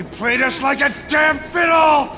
They played us like a damn fiddle!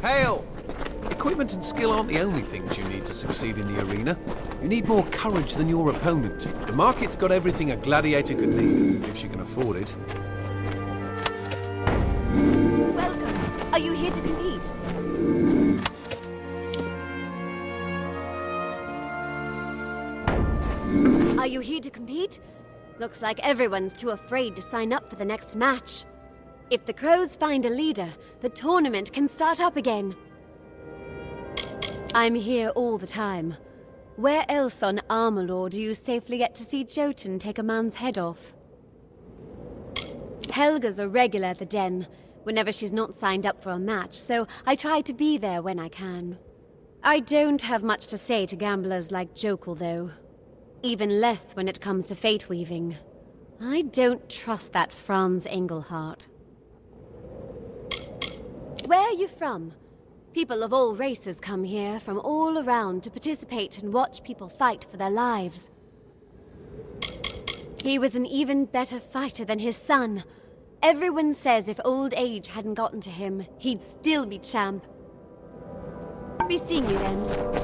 Hail! Equipment and skill aren't the only things you need to succeed in the arena. You need more courage than your opponent. The market's got everything a gladiator could need, if she can afford it. Welcome. Are you here to compete? Are you here to compete? Looks like everyone's too afraid to sign up for the next match. If the crows find a leader, the tournament can start up again. I'm here all the time. Where else on Amalur do you safely get to see Jotun take a man's head off? Helga's a regular at the den, whenever she's not signed up for a match, so I try to be there when I can. I don't have much to say to gamblers like Jokul, though. Even less when it comes to fate weaving. I don't trust that Franz Engelhardt. Where are you from? People of all races come here from all around to participate and watch people fight for their lives. He was an even better fighter than his son. Everyone says if old age hadn't gotten to him, he'd still be champ. Be seeing you then.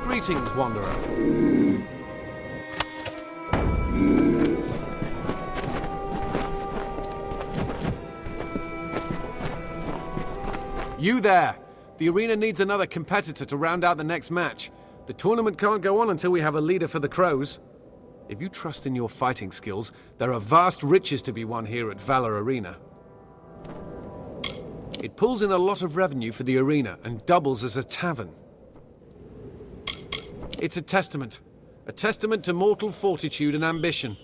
Greetings, Wanderer. You there! The arena needs another competitor to round out the next match. The tournament can't go on until we have a leader for the Crows. If you trust in your fighting skills, there are vast riches to be won here at Valor Arena. It pulls in a lot of revenue for the arena and doubles as a tavern. It's a testament to mortal fortitude and ambition.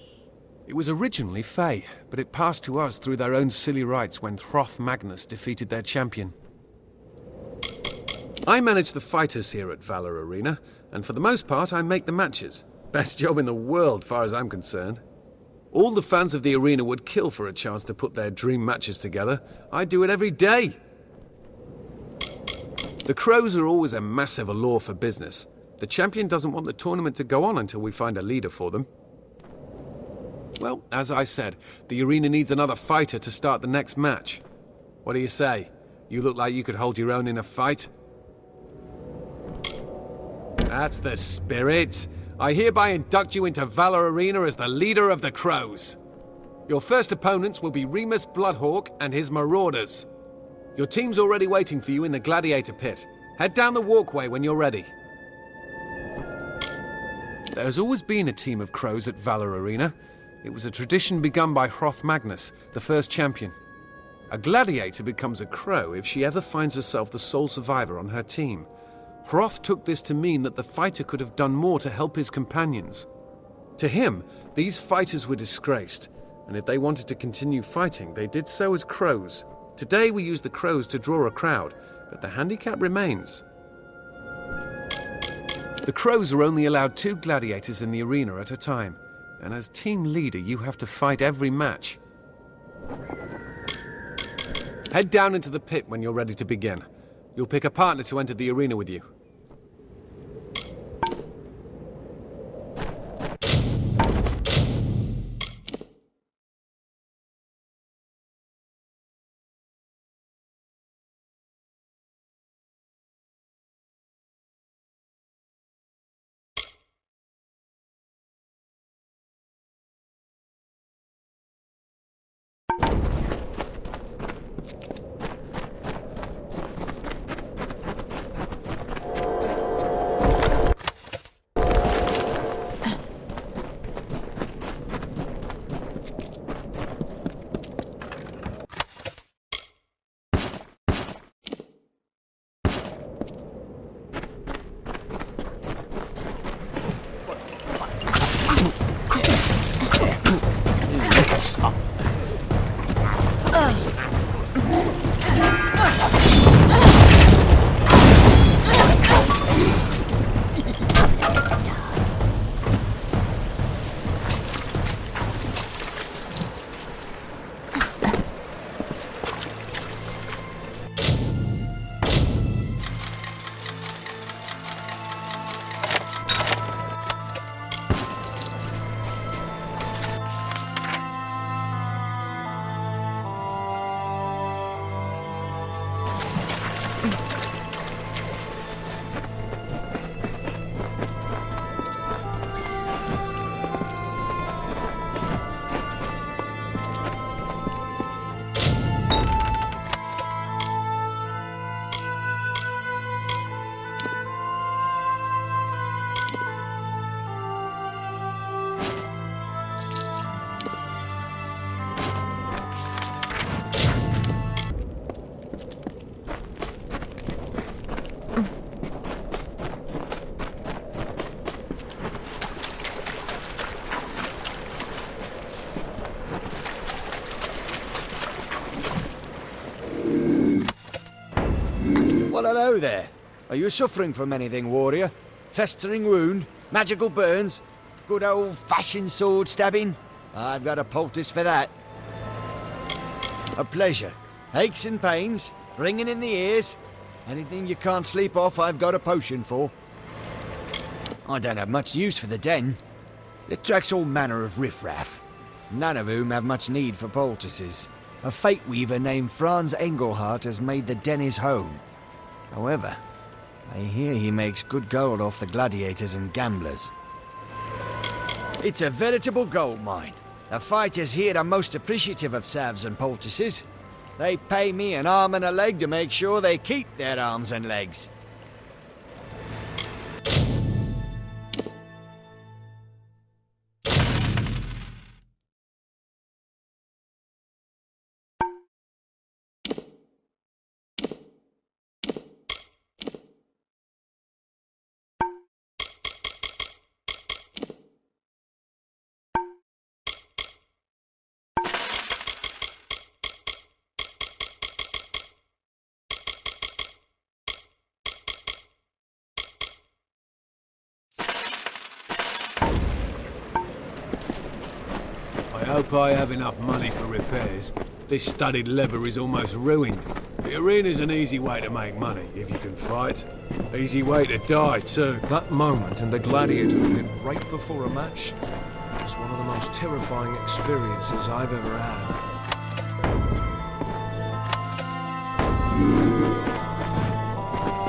It was originally Fey, but it passed to us through their own silly rites when Hroth Magnus defeated their champion. I manage the fighters here at Valor Arena, and for the most part I make the matches. Best job in the world, far as I'm concerned. All the fans of the arena would kill for a chance to put their dream matches together. I do it every day. The Crows are always a massive allure for business. The champion doesn't want the tournament to go on until we find a leader for them. Well, as I said, the arena needs another fighter to start the next match. What do you say? You look like you could hold your own in a fight. That's the spirit. I hereby induct you into Valor Arena as the leader of the Crows. Your first opponents will be Remus Bloodhawk and his Marauders. Your team's already waiting for you in the Gladiator pit. Head down the walkway when you're ready. There's always been a team of Crows at Valor Arena. It was a tradition begun by Hroth Magnus, the first champion. A gladiator becomes a Crow if she ever finds herself the sole survivor on her team. Hroth took this to mean that the fighter could have done more to help his companions. To him, these fighters were disgraced, and if they wanted to continue fighting, they did so as Crows. Today we use the Crows to draw a crowd, but the handicap remains. The Crows are only allowed 2 gladiators in the arena at a time, and as team leader you have to fight every match. Head down into the pit when you're ready to begin. You'll pick a partner to enter the arena with you. Well, hello there. Are you suffering from anything, warrior? Festering wound? Magical burns? Good old-fashioned sword stabbing? I've got a poultice for that. A pleasure. Aches and pains? Ringing in the ears? Anything you can't sleep off, I've got a potion for. I don't have much use for the den. It attracts all manner of riffraff, none of whom have much need for poultices. A fate weaver named Franz Engelhardt has made the den his home. However, I hear he makes good gold off the gladiators and gamblers. It's a veritable gold mine. The fighters here are most appreciative of salves and poultices. They pay me an arm and a leg to make sure they keep their arms and legs. I hope I have enough money for repairs. This studded leather is almost ruined. The arena's an easy way to make money, if you can fight. Easy way to die, too. That moment in the Gladiator pit right before a match was one of the most terrifying experiences I've ever had.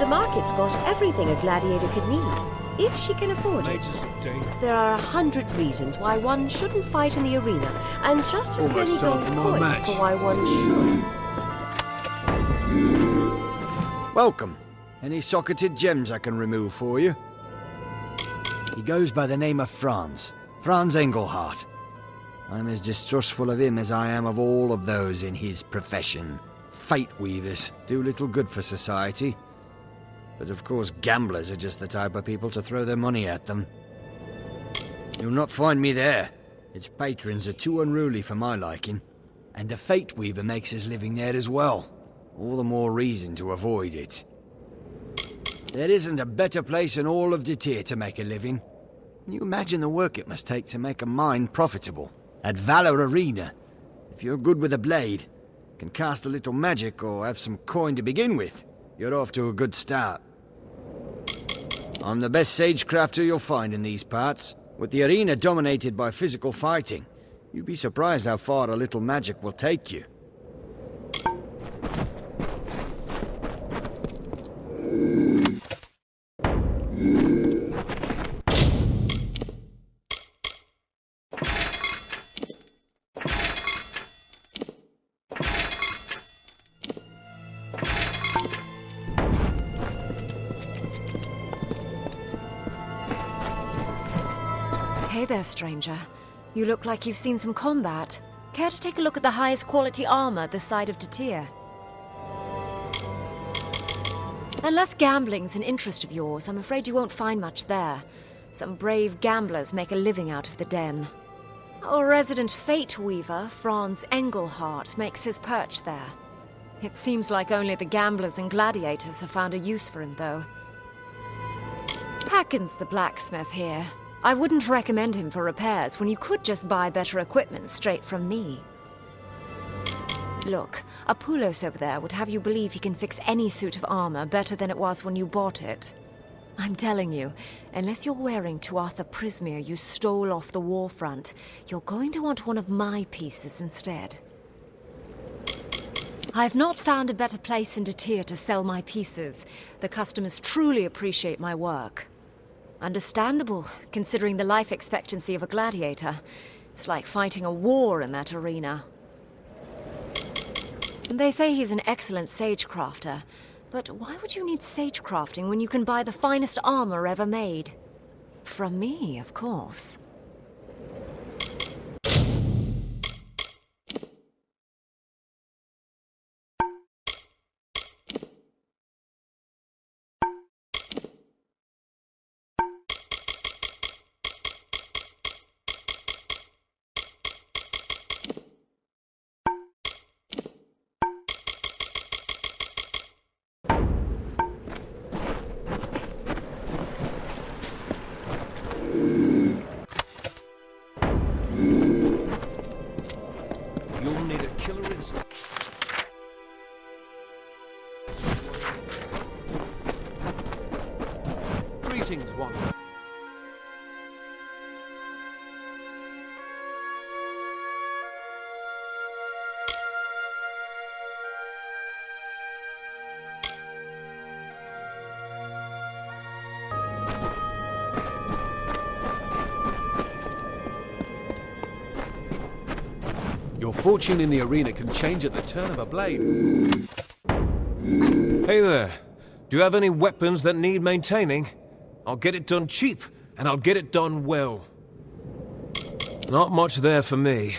The market's got everything a gladiator could need, if she can afford it. There are 100 reasons why one shouldn't fight in the arena, and just as Almost many time gold for my coins match. for why one should. Welcome. Any socketed gems I can remove for you? He goes by the name of Franz Engelhardt. I'm as distrustful of him as I am of all of those in his profession. Fate weavers do little good for society. But of course gamblers are just the type of people to throw their money at them. You'll not find me there. Its patrons are too unruly for my liking. And a fate weaver makes his living there as well. All the more reason to avoid it. There isn't a better place in all of Detir to make a living. Can you imagine the work it must take to make a mine profitable? At Valor Arena, if you're good with a blade, can cast a little magic or have some coin to begin with, you're off to a good start. I'm the best sagecrafter you'll find in these parts. With the arena dominated by physical fighting, you'd be surprised how far a little magic will take you. Hey there, stranger. You look like you've seen some combat. Care to take a look at the highest quality armor this side of Detir? Unless gambling's an interest of yours, I'm afraid you won't find much there. Some brave gamblers make a living out of the den. Our resident fate weaver, Franz Engelhardt, makes his perch there. It seems like only the gamblers and gladiators have found a use for him, though. Hacken's the blacksmith here. I wouldn't recommend him for repairs when you could just buy better equipment straight from me. Look, Apulos over there would have you believe he can fix any suit of armor better than it was when you bought it. I'm telling you, unless you're wearing Tuatha Prismere you stole off the war front, you're going to want one of my pieces instead. I've not found a better place in Detir to sell my pieces. The customers truly appreciate my work. Understandable, considering the life expectancy of a gladiator. It's like fighting a war in that arena. They say he's an excellent sagecrafter, but why would you need sagecrafting when you can buy the finest armor ever made? From me, of course. Greetings, Wanderer. Your fortune in the arena can change at the turn of a blade. Hey there. Do you have any weapons that need maintaining? I'll get it done cheap, and I'll get it done well. Not much there for me,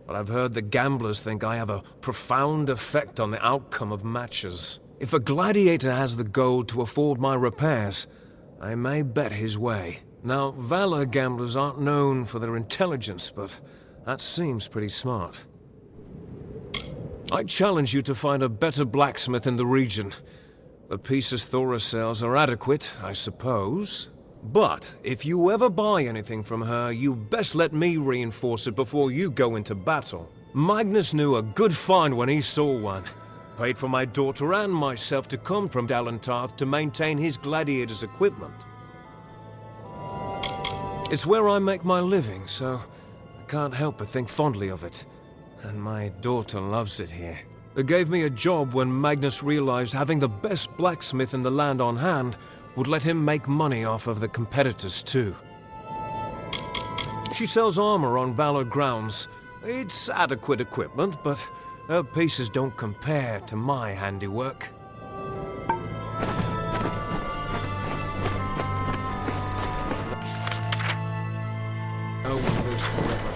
but I've heard the gamblers think I have a profound effect on the outcome of matches. If a gladiator has the gold to afford my repairs, I may bet his way. Now, Valor gamblers aren't known for their intelligence, but that seems pretty smart. I challenge you to find a better blacksmith in the region. The pieces Thora sells are adequate, I suppose. But if you ever buy anything from her, you best let me reinforce it before you go into battle. Magnus knew a good find when he saw one. Paid for my daughter and myself to come from Dalentarth to maintain his gladiator's equipment. It's where I make my living, so I can't help but think fondly of it. And my daughter loves it here. It gave me a job when Magnus realized having the best blacksmith in the land on hand would let him make money off of the competitors too. She sells armor on Valor grounds. It's adequate equipment, but her pieces don't compare to my handiwork. No one lives forever.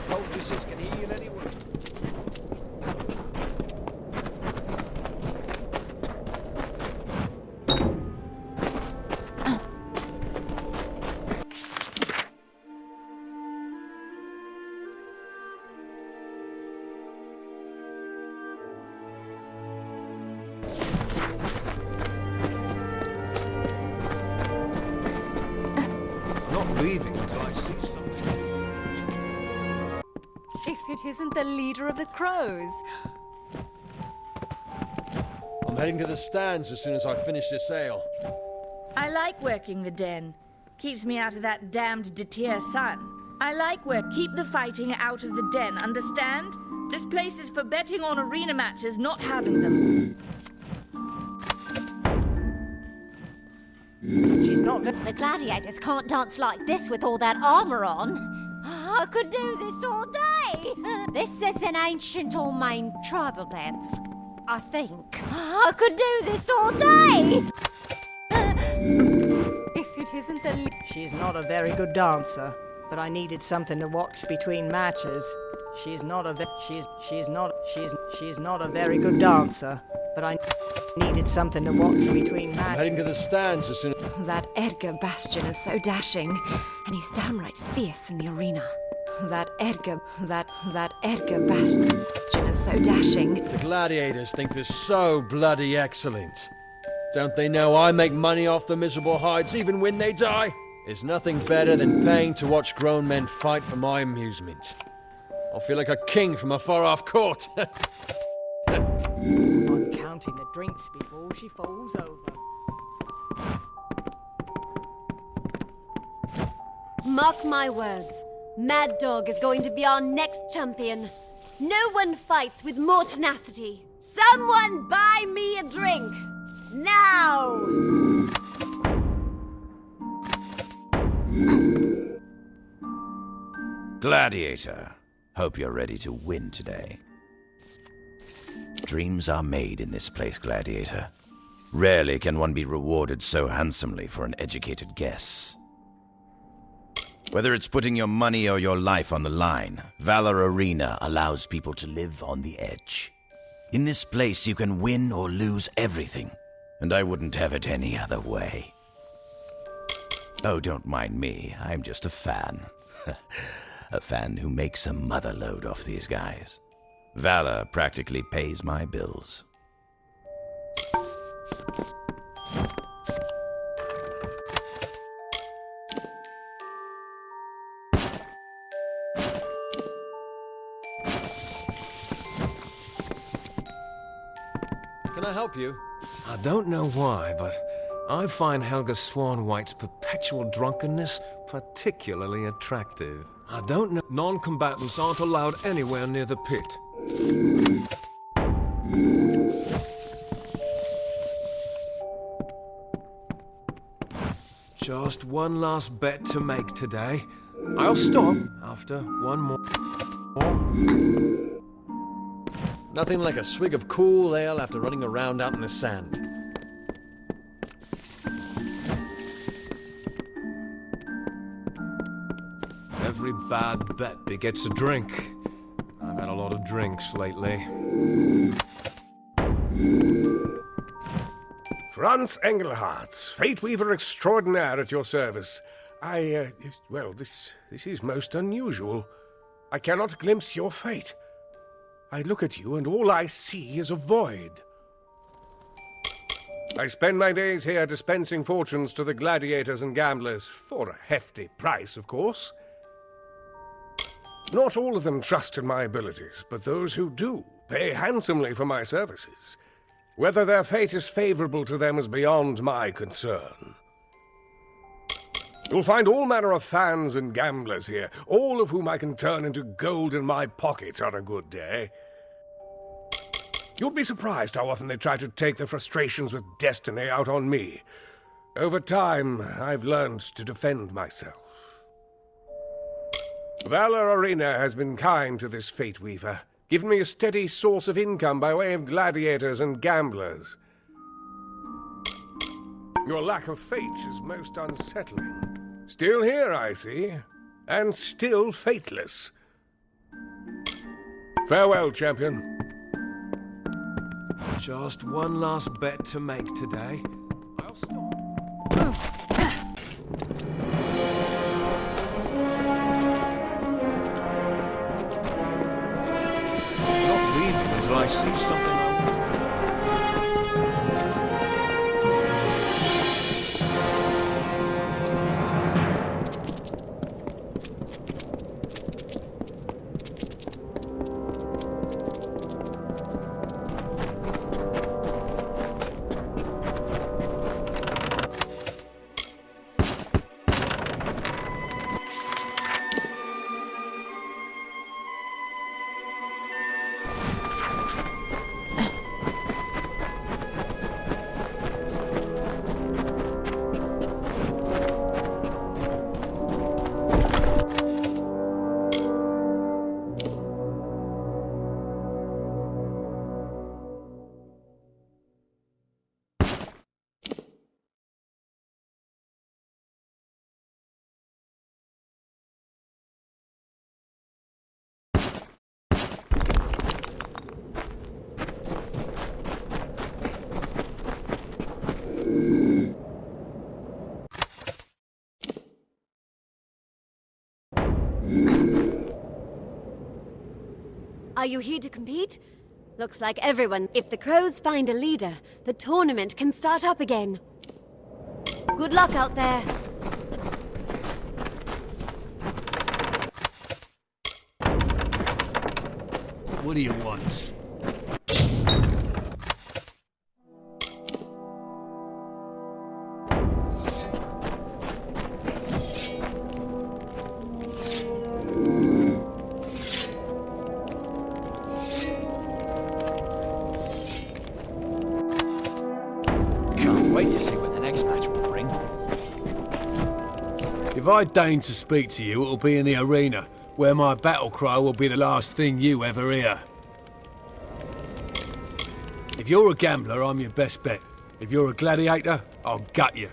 Poultices can heal any wound. I'm not leaving until I see something. If it isn't the leader of the crows. I'm heading to the stands as soon as I finish this ale. I like working the den. Keeps me out of that damned Detir sun. I like work. Keep the fighting out of the den, understand? This place is for betting on arena matches, not having them. She's not. The gladiators can't dance like this with all that armor on. I could do this all day. This is an ancient or main tribal dance, I think. I could do this all day. If it isn't the... She's not a very good dancer, but I needed something to watch between matches. She's not a very good dancer, but I needed something to watch between matches. I'm heading to the stands as soon as... That Edgar Bastion is so dashing, and he's downright fierce in the arena. That Edgar Bastion is so dashing. The gladiators think they're so bloody excellent. Don't they know I make money off the miserable hides even when they die? There's nothing better than paying to watch grown men fight for my amusement. I'll feel like a king from a far-off court. I'm counting the drinks before she falls over. Mark my words. Mad Dog is going to be our next champion. No one fights with more tenacity. Someone buy me a drink! Now! Gladiator, hope you're ready to win today. Dreams are made in this place, Gladiator. Rarely can one be rewarded so handsomely for an educated guess. Whether it's putting your money or your life on the line, Valor Arena allows people to live on the edge. In this place, you can win or lose everything, and I wouldn't have it any other way. Oh, don't mind me, I'm just a fan. A fan who makes a mother load off these guys. Valor practically pays my bills. Can I help you? I don't know why, but I find Helga Swanwhite's perpetual drunkenness particularly attractive. I don't know. Non-combatants aren't allowed anywhere near the pit. Just one last bet to make today. I'll stop after one more. Nothing like a swig of cool ale after running around out in the sand. Every bad bet begets a drink. I've had a lot of drinks lately. Franz Engelhardt, Fate Weaver extraordinaire at your service. Well, this is most unusual. I cannot glimpse your fate. I look at you and all I see is a void. I spend my days here dispensing fortunes to the gladiators and gamblers, for a hefty price, of course. Not all of them trust in my abilities, but those who do pay handsomely for my services. Whether their fate is favorable to them is beyond my concern. You'll find all manner of fans and gamblers here, all of whom I can turn into gold in my pocket on a good day. You'll be surprised how often they try to take their frustrations with destiny out on me. Over time, I've learned to defend myself. Valor Arena has been kind to this Fate Weaver, given me a steady source of income by way of gladiators and gamblers. Your lack of faith is most unsettling. Still here, I see, and still faithless. Farewell, champion. Just one last bet to make today. I'll stop. Not leaving until I see something. Are you here to compete? Looks like everyone. If the crows find a leader, the tournament can start up again. Good luck out there. What do you want? Wait to see what the next match will bring. If I deign to speak to you, it'll be in the arena, where my battle cry will be the last thing you ever hear. If you're a gambler, I'm your best bet. If you're a gladiator, I'll gut you.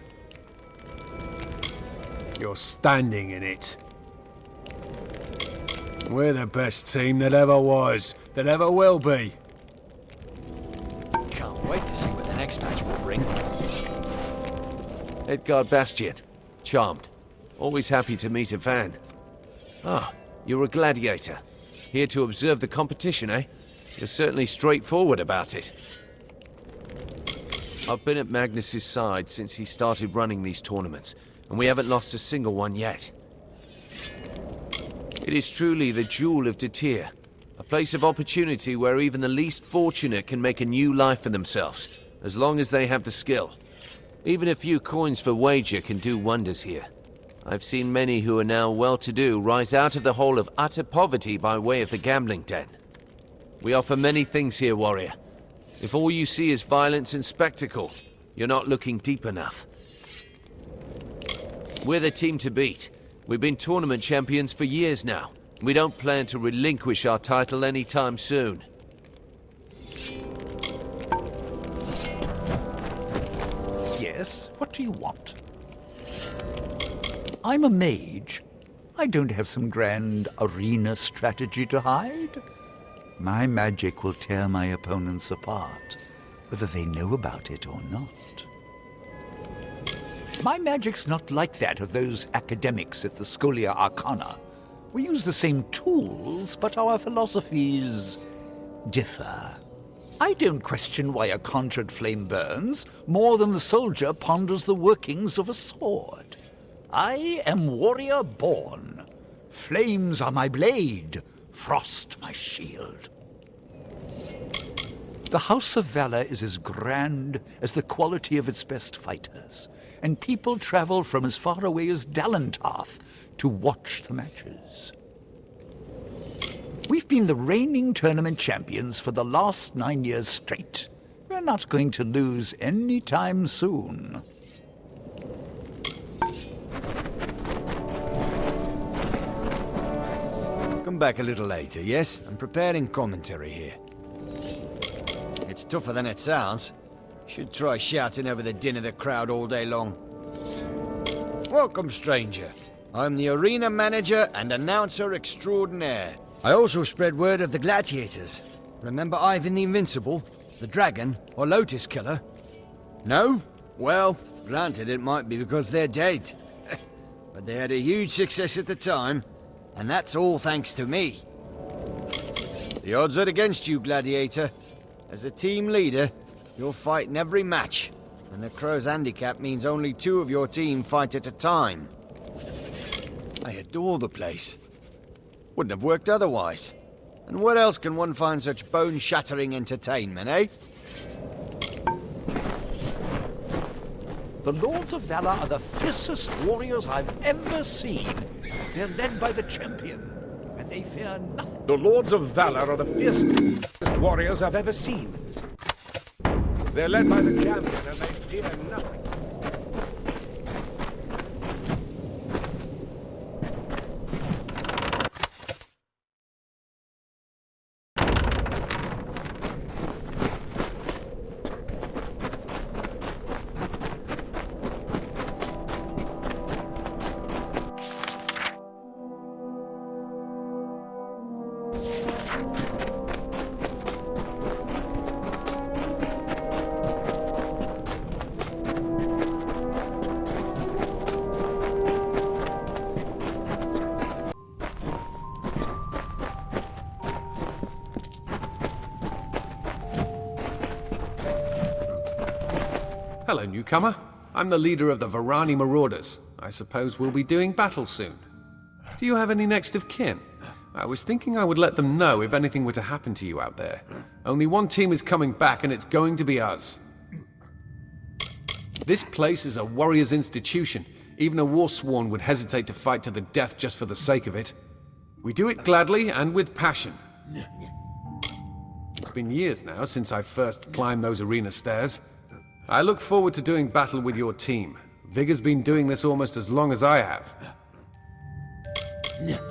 You're standing in it. We're the best team that ever was, that ever will be. Can't wait to see what the next match will bring. Edgard Bastian. Charmed. Always happy to meet a fan. Ah, you're a gladiator. Here to observe the competition, eh? You're certainly straightforward about it. I've been at Magnus's side since he started running these tournaments, and we haven't lost a single one yet. It is truly the jewel of Detir, a place of opportunity where even the least fortunate can make a new life for themselves, as long as they have the skill. Even a few coins for wager can do wonders here. I've seen many who are now well-to-do rise out of the hole of utter poverty by way of the gambling den. We offer many things here, warrior. If all you see is violence and spectacle, you're not looking deep enough. We're the team to beat. We've been tournament champions for years now. We don't plan to relinquish our title anytime soon. Yes, what do you want? I'm a mage. I don't have some grand arena strategy to hide. My magic will tear my opponents apart, whether they know about it or not. My magic's not like that of those academics at the Scholia Arcana. We use the same tools, but our philosophies differ. I don't question why a conjured flame burns more than the soldier ponders the workings of a sword. I am warrior born. Flames are my blade, frost my shield. The House of Valor is as grand as the quality of its best fighters, and people travel from as far away as Dalentarth to watch the matches. We've been the reigning tournament champions for the last 9 years straight. We're not going to lose any time soon. Come back a little later, yes? I'm preparing commentary here. It's tougher than it sounds. Should try shouting over the din of the crowd all day long. Welcome, stranger. I'm the arena manager and announcer extraordinaire. I also spread word of the gladiators. Remember Ivan the Invincible, the dragon, or Lotus Killer? No? Well, granted it might be because they're dead. But they had a huge success at the time, and that's all thanks to me. The odds are against you, Gladiator. As a team leader, you'll fight in every match, and the Crow's handicap means only 2 of your team fight at a time. I adore the place. Wouldn't have worked otherwise. And where else can one find such bone-shattering entertainment, eh? The Lords of Valor are the fiercest warriors I've ever seen. They're led by the champion, and they fear nothing. The Lords of Valor are the fiercest warriors I've ever seen. They're led by the champion, and they fear nothing. Hello, newcomer. I'm the leader of the Varani Marauders. I suppose we'll be doing battle soon. Do you have any next of kin? I was thinking I would let them know if anything were to happen to you out there. Only one team is coming back, and it's going to be us. This place is a warrior's institution. Even a warsworn would hesitate to fight to the death just for the sake of it. We do it gladly and with passion. It's been years now since I first climbed those arena stairs. I look forward to doing battle with your team. Vigor's been doing this almost as long as I have.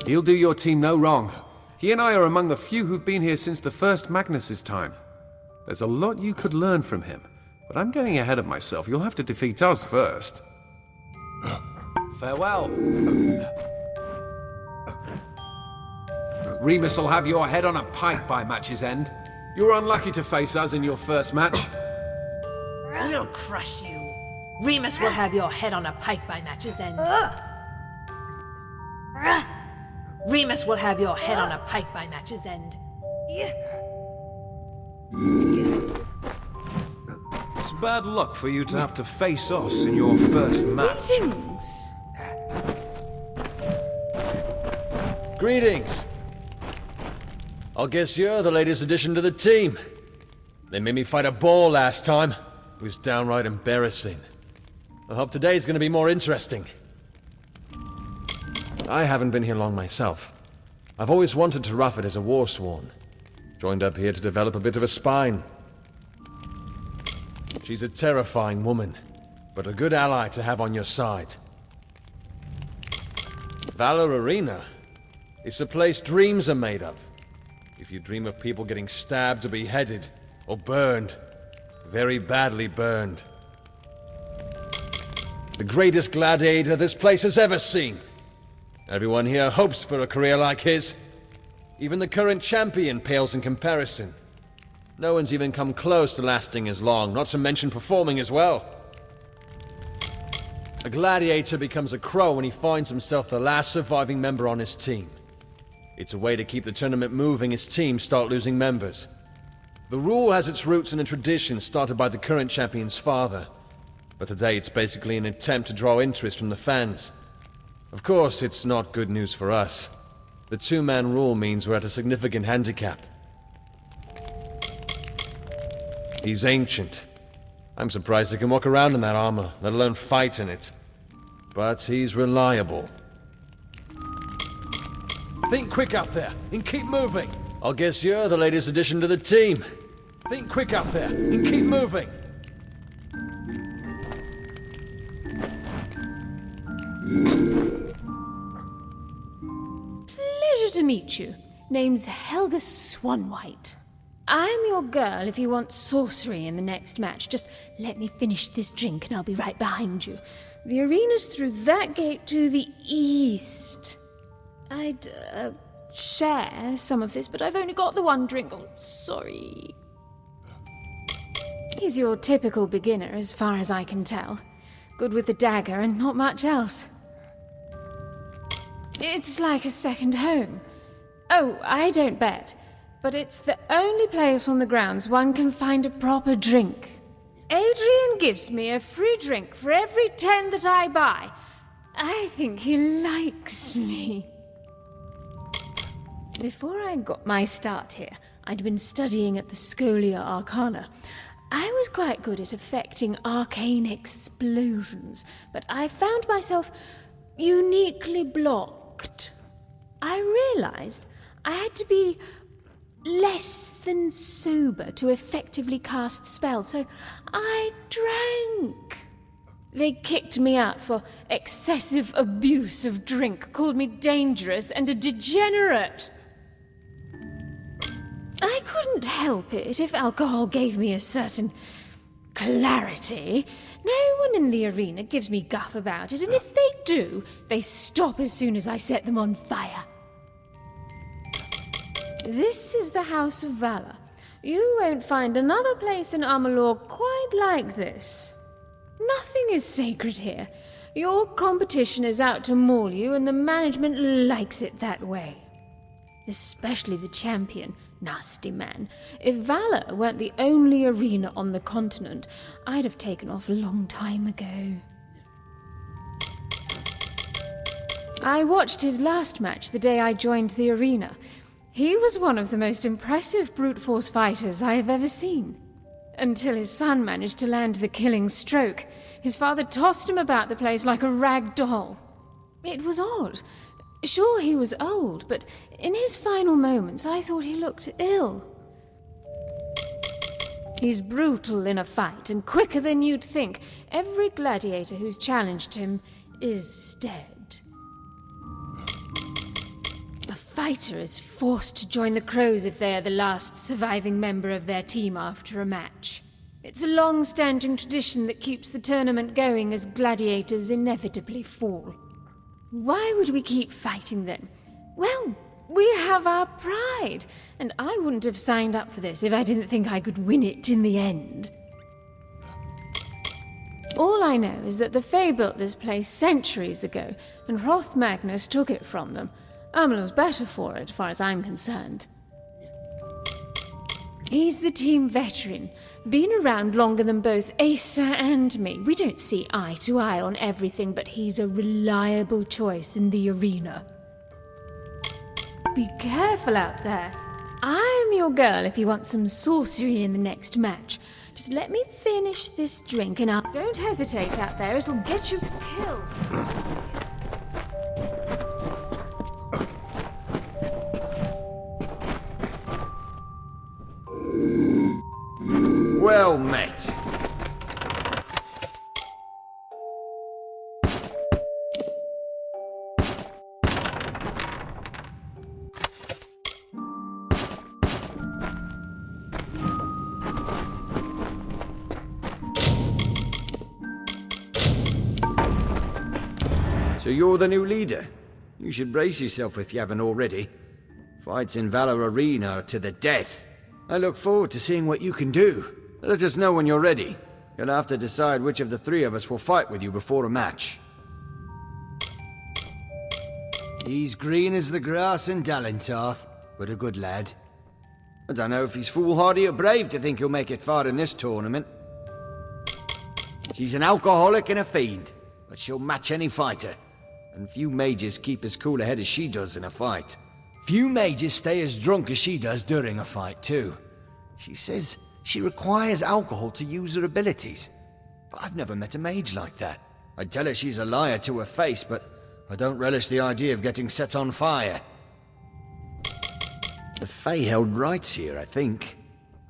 He'll do your team no wrong. He and I are among the few who've been here since the first Magnus's time. There's a lot you could learn from him, but I'm getting ahead of myself. You'll have to defeat us first. Farewell. Remus will have your head on a pike by match's end. You were unlucky to face us in your first match. We'll crush you. Remus will have your head on a pike by match's end. Remus will have your head on a pike by match's end. It's bad luck for you to have to face us in your first match. Greetings. Greetings. I'll guess you're the latest addition to the team. They made me fight a boar last time. It was downright embarrassing. I hope today's gonna be more interesting. I haven't been here long myself. I've always wanted to rough it as a warsworn. Joined up here to develop a bit of a spine. She's a terrifying woman, but a good ally to have on your side. Valor Arena? It's a place dreams are made of. If you dream of people getting stabbed or beheaded, or burned, very badly burned. The greatest gladiator this place has ever seen. Everyone here hopes for a career like his. Even the current champion pales in comparison. No one's even come close to lasting as long, not to mention performing as well. A gladiator becomes a crow when he finds himself the last surviving member on his team. It's a way to keep the tournament moving as teams start losing members. The rule has its roots in a tradition started by the current champion's father. But today it's basically an attempt to draw interest from the fans. Of course, it's not good news for us. The two-man rule means we're at a significant handicap. He's ancient. I'm surprised he can walk around in that armor, let alone fight in it. But he's reliable. Think quick up there, and keep moving! I'll guess you're the latest addition to the team. Think quick up there, and keep moving! Pleasure to meet you. Name's Helga Swanwhite. I'm your girl if you want sorcery in the next match. Just let me finish this drink and I'll be right behind you. The arena's through that gate to the east. I'd, share some of this, but I've only got the one drink. Oh, sorry. He's your typical beginner, as far as I can tell. Good with the dagger and not much else. It's like a second home. Oh, I don't bet, but it's the only place on the grounds one can find a proper drink. Adrian gives me a free drink for every 10 that I buy. I think he likes me. Before I got my start here, I'd been studying at the Scholia Arcana. I was quite good at affecting arcane explosions, but I found myself uniquely blocked. I realized I had to be less than sober to effectively cast spells, so I drank. They kicked me out for excessive abuse of drink, called me dangerous and a degenerate. I couldn't help it if alcohol gave me a certain clarity. No one in the arena gives me guff about it, and if they do, they stop as soon as I set them on fire. This is the House of Valor. You won't find another place in Amalur quite like this. Nothing is sacred here. Your competition is out to maul you, and the management likes it that way. Especially the champion. Nasty man. If Valor weren't the only arena on the continent, I'd have taken off a long time ago. I watched his last match the day I joined the arena. He was one of the most impressive brute force fighters I have ever seen. Until his son managed to land the killing stroke. His father tossed him about the place like a rag doll. It was odd. Sure, he was old, but in his final moments, I thought he looked ill. He's brutal in a fight, and quicker than you'd think. Every gladiator who's challenged him is dead. A fighter is forced to join the Crows if they are the last surviving member of their team after a match. It's a long-standing tradition that keeps the tournament going as gladiators inevitably fall. Why would we keep fighting then? Well, We have our pride, and I wouldn't have signed up for this if I didn't think I could win it in the end. All I know is that the Fae built this place centuries ago, and Hroth Magnus took it from them. Amalur's better for it, as far as I'm concerned. He's the team veteran, been around longer than both Aesa and me. We don't see eye to eye on everything, but he's a reliable choice in the arena. Be careful out there. I'm your girl if you want some sorcery in the next match. Just let me finish this drink and I'll... Don't hesitate out there, it'll get you killed. Well met. So you're the new leader. You should brace yourself if you haven't already. Fights in Valor Arena are to the death. I look forward to seeing what you can do. Let us know when you're ready. You'll have to decide which of the three of us will fight with you before a match. He's green as the grass in Dalentarth, but a good lad. I don't know if he's foolhardy or brave to think he'll make it far in this tournament. She's an alcoholic and a fiend, but she'll match any fighter. And few mages keep as cool a head as she does in a fight. Few mages stay as drunk as she does during a fight, too. She says she requires alcohol to use her abilities. But I've never met a mage like that. I'd tell her she's a liar to her face, but I don't relish the idea of getting set on fire. The Fae held rights here, I think.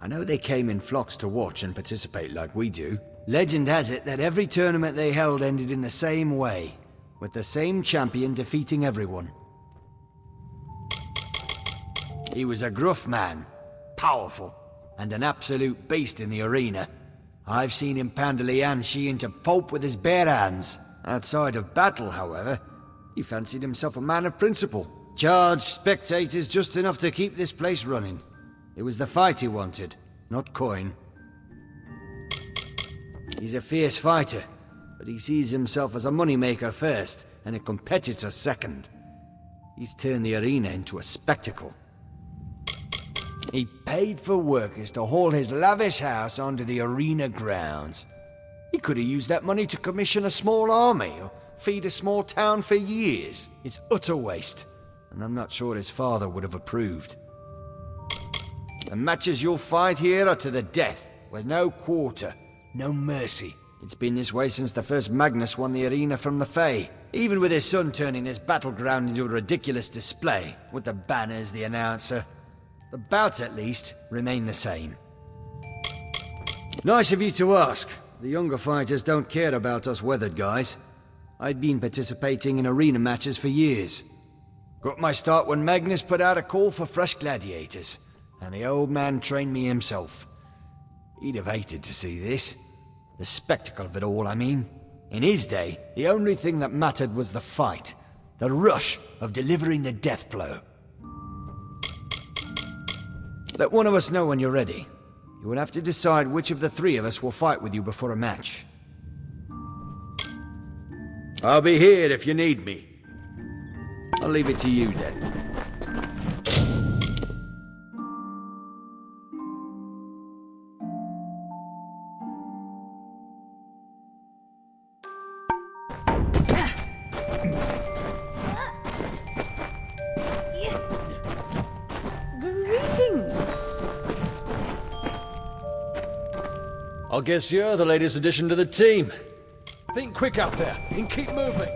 I know they came in flocks to watch and participate like we do. Legend has it that every tournament they held ended in the same way, with the same champion defeating everyone. He was a gruff man, powerful, and an absolute beast in the arena. I've seen him pound a Lianshi into pulp with his bare hands. Outside of battle, however, he fancied himself a man of principle. Charged spectators just enough to keep this place running. It was the fight he wanted, not coin. He's a fierce fighter, but he sees himself as a moneymaker first, and a competitor second. He's turned the arena into a spectacle. He paid for workers to haul his lavish house onto the arena grounds. He could have used that money to commission a small army, or feed a small town for years. It's utter waste, and I'm not sure his father would have approved. The matches you'll fight here are to the death, with no quarter, no mercy. It's been this way since the first Magnus won the arena from the Fae, even with his son turning this battleground into a ridiculous display, with the banners, the announcer. The bouts, at least, remain the same. Nice of you to ask. The younger fighters don't care about us weathered guys. I'd been participating in arena matches for years. Got my start when Magnus put out a call for fresh gladiators, and the old man trained me himself. He'd have hated to see this. The spectacle of it all, I mean. In his day, the only thing that mattered was the fight. The rush of delivering the death blow. Let one of us know when you're ready. You will have to decide which of the three of us will fight with you before a match. I'll be here if you need me. I'll leave it to you then. I guess you're the latest addition to the team. Think quick out there and keep moving.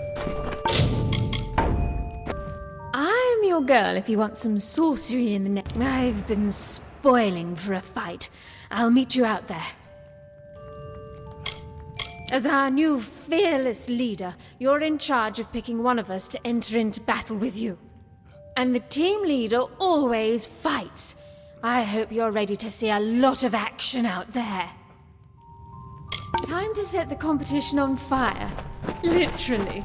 I'm your girl if you want some sorcery in the neck. I've been spoiling for a fight. I'll meet you out there. As our new fearless leader, you're in charge of picking one of us to enter into battle with you. And the team leader always fights. I hope you're ready to see a lot of action out there. Time to set the competition on fire. Literally.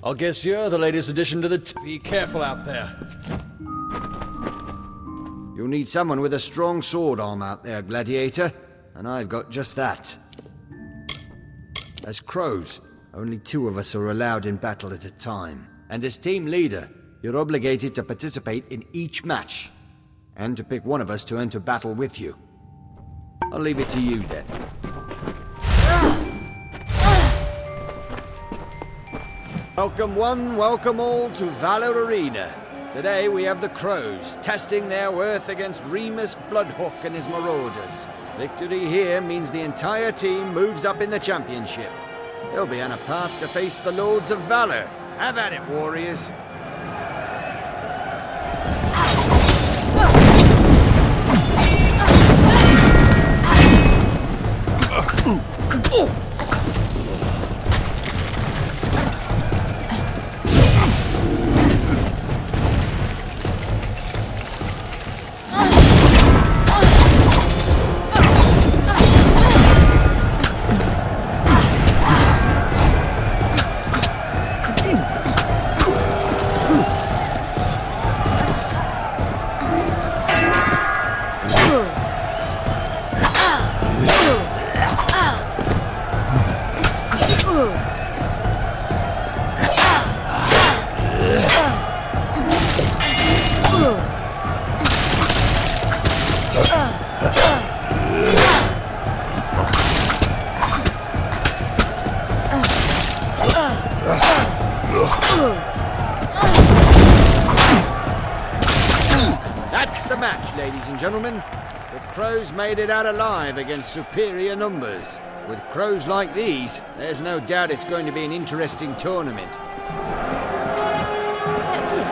I'll guess you're the latest addition to the Be careful out there. You'll need someone with a strong sword arm out there, Gladiator. And I've got just that. As crows, only 2 of us are allowed in battle at a time. And as team leader, you're obligated to participate in each match. And to pick one of us to enter battle with you. I'll leave it to you then. Welcome one, welcome all to Valor Arena. Today we have the Crows, testing their worth against Remus Bloodhawk and his marauders. Victory here means the entire team moves up in the championship. They'll be on a path to face the Lords of Valor. Have at it, warriors. That's the match, ladies and gentlemen. The Crows made it out alive against superior numbers. With crows like these, there's no doubt it's going to be an interesting tournament. That's it.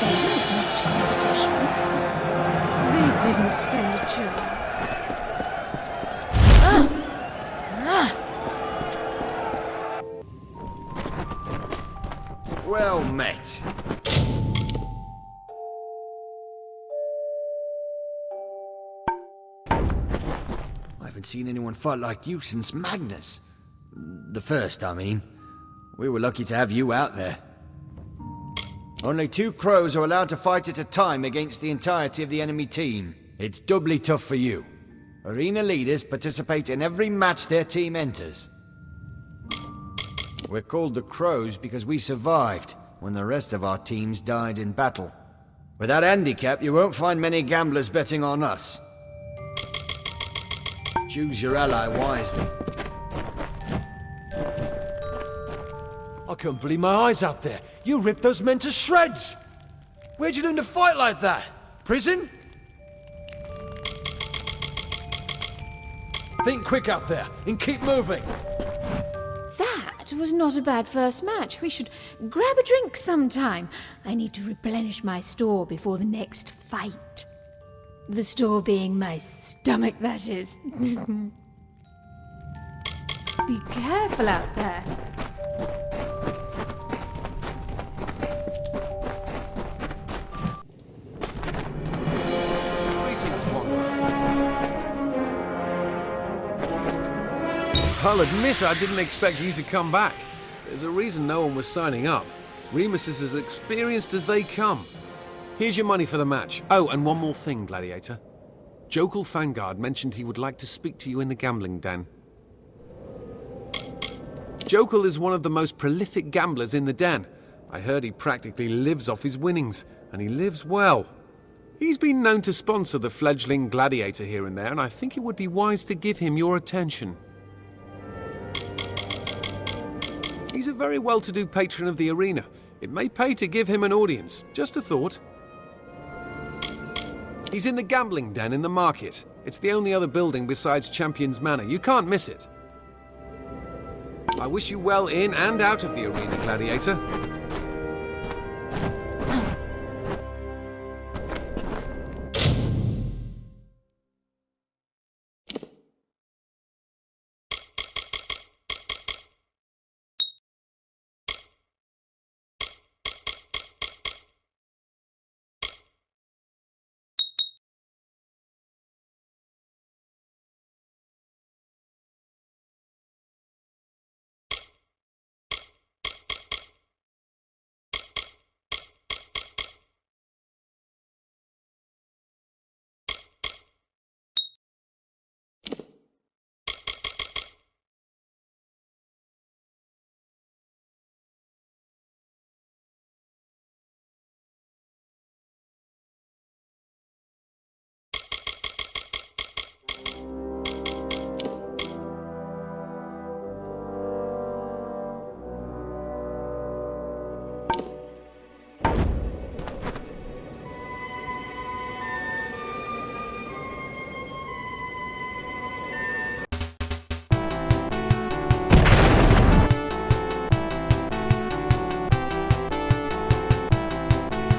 They weren't much competition. They didn't stand a chance. Well met. I haven't seen anyone fight like you since Magnus. The first, I mean. We were lucky to have you out there. Only 2 crows are allowed to fight at a time against the entirety of the enemy team. It's doubly tough for you. Arena leaders participate in every match their team enters. We're called the Crows because we survived when the rest of our teams died in battle. With that handicap, you won't find many gamblers betting on us. Choose your ally wisely. I couldn't believe my eyes out there. You ripped those men to shreds! Where'd you learn to fight like that? Prison? Think quick out there and keep moving. That was not a bad first match. We should grab a drink sometime. I need to replenish my store before the next fight. The store being my stomach, that is. Be careful out there. I'll admit I didn't expect you to come back. There's a reason no one was signing up. Remus is as experienced as they come. Here's your money for the match. Oh, and one more thing, Gladiator. Jokul Fangard mentioned he would like to speak to you in the gambling den. Jokul is one of the most prolific gamblers in the den. I heard he practically lives off his winnings, and he lives well. He's been known to sponsor the fledgling Gladiator here and there, and I think it would be wise to give him your attention. He's a very well-to-do patron of the arena. It may pay to give him an audience. Just a thought. He's in the gambling den in the market. It's the only other building besides Champion's Manor. You can't miss it. I wish you well in and out of the arena, Gladiator.